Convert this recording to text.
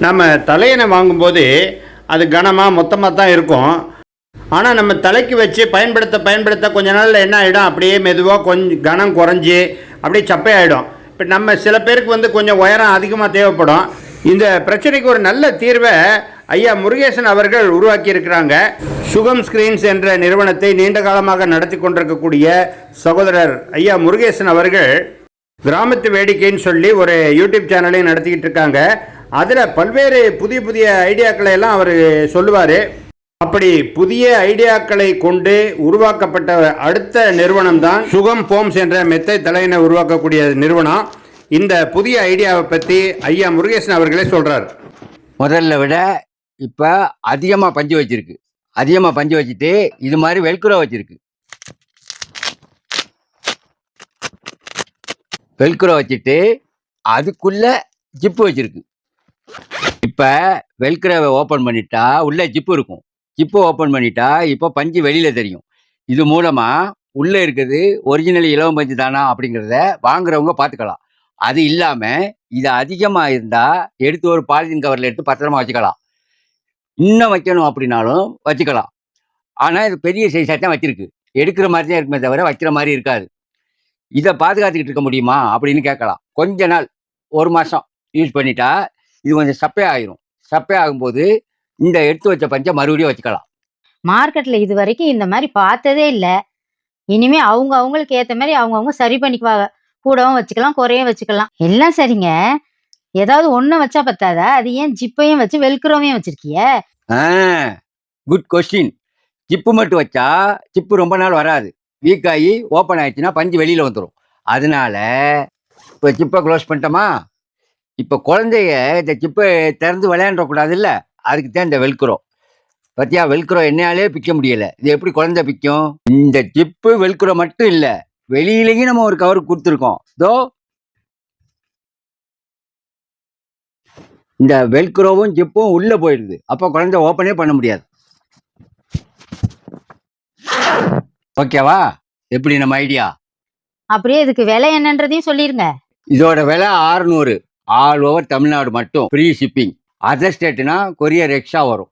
நம்ம தலையணை வாங்கும்போது அது கனமாக மொத்தமாக தான் இருக்கும். ஆனால் நம்ம தலைக்கு வச்சு பயன்படுத்த கொஞ்ச நாளில் என்ன ஆகிடும், அப்படியே மெதுவாக கொஞ்சம் கனம் குறைஞ்சி அப்படியே சப்பையாயிடும். இப்போ நம்ம சில பேருக்கு கொஞ்சம் உயரம் அதிகமாக தேவைப்படும். இந்த பிரச்சனைக்கு ஒரு நல்ல தீர்வை ஐயா முருகேசன் அவர்கள் உருவாக்கி இருக்கிறாங்க. சுகம் ஸ்கிரீன்ஸ் என்ற நிறுவனத்தை நீண்ட காலமாக நடத்தி கொண்டிருக்கக்கூடிய சகோதரர் ஐயா முருகேசன் அவர்கள் கிராமத்து வேடிக்கைன்னு சொல்லி ஒரு யூடியூப் சேனலையும் நடத்திக்கிட்டு இருக்காங்க. அதில் பல்வேறு புதிய புதிய ஐடியாக்களை எல்லாம் அவர் சொல்லுவார். அப்படி புதிய ஐடியாக்களை கொண்டு உருவாக்கப்பட்ட அடுத்த நிறுவனம் தான் சுகம் ஃபோம்ஸ் என்ற மெத்தை தலையினை உருவாக்கக்கூடிய நிறுவனம். இந்த புதிய ஐடியாவை பற்றி ஐயா முருகேசன் அவர்களே சொல்கிறார். முதல்ல விட இப்போ அதிகமாக பஞ்சு வச்சிருக்கு. அதிகமாக பஞ்சு வச்சுட்டு இது மாதிரி வெல்க்ரோ வச்சிருக்கு. வெல்க்ரோ வச்சுட்டு அதுக்குள்ள ஜிப்பு வச்சிருக்கு. இப்போ வெல்க்ரோவை ஓப்பன் பண்ணிட்டா உள்ள ஜிப்பு இருக்கும். ஜிப்பு ஓப்பன் பண்ணிட்டா இப்போ பஞ்சு வெளியில் தெரியும். இது மூலமாக உள்ளே இருக்குது ஒரிஜினல் இலவம் பஞ்சு தானா அப்படிங்கிறத வாங்குறவங்க பார்த்துக்கலாம். அது இல்லாமல் இது அதிகமாக இருந்தால் எடுத்து ஒரு பாலித்தீன் கவரில் எடுத்து பத்திரமா வச்சுக்கலாம். இன்னும் வைக்கணும் அப்படின்னாலும் வச்சுக்கலாம். ஆனால் இது பெரிய சைஸாக தான் வச்சிருக்கு. எடுக்கிற மாதிரி தான் இருக்குமே தவிர வைக்கிற மாதிரி இருக்காது. இதை பாதுகாத்துக்கிட்டு இருக்க முடியுமா அப்படின்னு கேட்கலாம். கொஞ்ச நாள் 1 மாதம் யூஸ் பண்ணிட்டா இது கொஞ்சம் சப்பை ஆகிரும். சப்பை ஆகும்போது இந்த எடுத்து வச்ச பஞ்சை மறுபடியும் வச்சுக்கலாம். மார்க்கெட்ல இது வரைக்கும் இந்த மாதிரி பார்த்ததே இல்லை. இனிமே அவங்களுக்கு ஏற்ற மாதிரி அவங்கவுங்க சரி பண்ணிக்குவாங்க. கூடவும் வச்சுக்கலாம், குறையும் வச்சுக்கலாம். எல்லாம் சரிங்க. ஏதாவது ஒண்ணு வச்சா பத்தாதா? அது ஏன் ஜிப்பையும் வச்சு வெல்க்ரோவையும் வச்சிருக்கிய? Good question. ஜிப்பு மட்டும் வச்சா ஜிப்பு ரொம்ப நாள் வராது. வீக் ஆகி ஓப்பன் ஆயிடுச்சுன்னா பஞ்சு வெளியில் வந்துடும். அதனால இப்போ ஜிப்பை க்ளோஸ் பண்ணிட்டோமா. இப்போ குழந்தைய இந்த ஜிப்பை திறந்து விளையாண்டக்கூடாது இல்லை, அதுக்கு தான் இந்த வெல்க்ரோ. பத்தியா, வெல்க்ரோ என்னாலே பிக்க முடியலை. இது எப்படி குழந்தை பிக்கும்? இந்த ஜிப்பு வெல்க்ரோ மட்டும் இல்லை, வெளியிலையும் நம்ம ஒரு கவர் கொடுத்துருக்கோம். இந்த வெல்க்ரோவும் ஜிப்பும் உள்ள போயிடுது. அப்போ குழந்தை ஓப்பனே பண்ண முடியாது. ஓகேவா? எப்படி நம்ம ஐடியா? அப்படியே இதுக்கு விலை என்னன்றதையும் சொல்லிருங்க. இதோட விலை 600. ஆல் ஓவர் தமிழ்நாடு மட்டும் ஃப்ரீ ஷிப்பிங். அதர் ஸ்டேட்னா கொரியர் எக்ஸ்ட்ரா வரும்.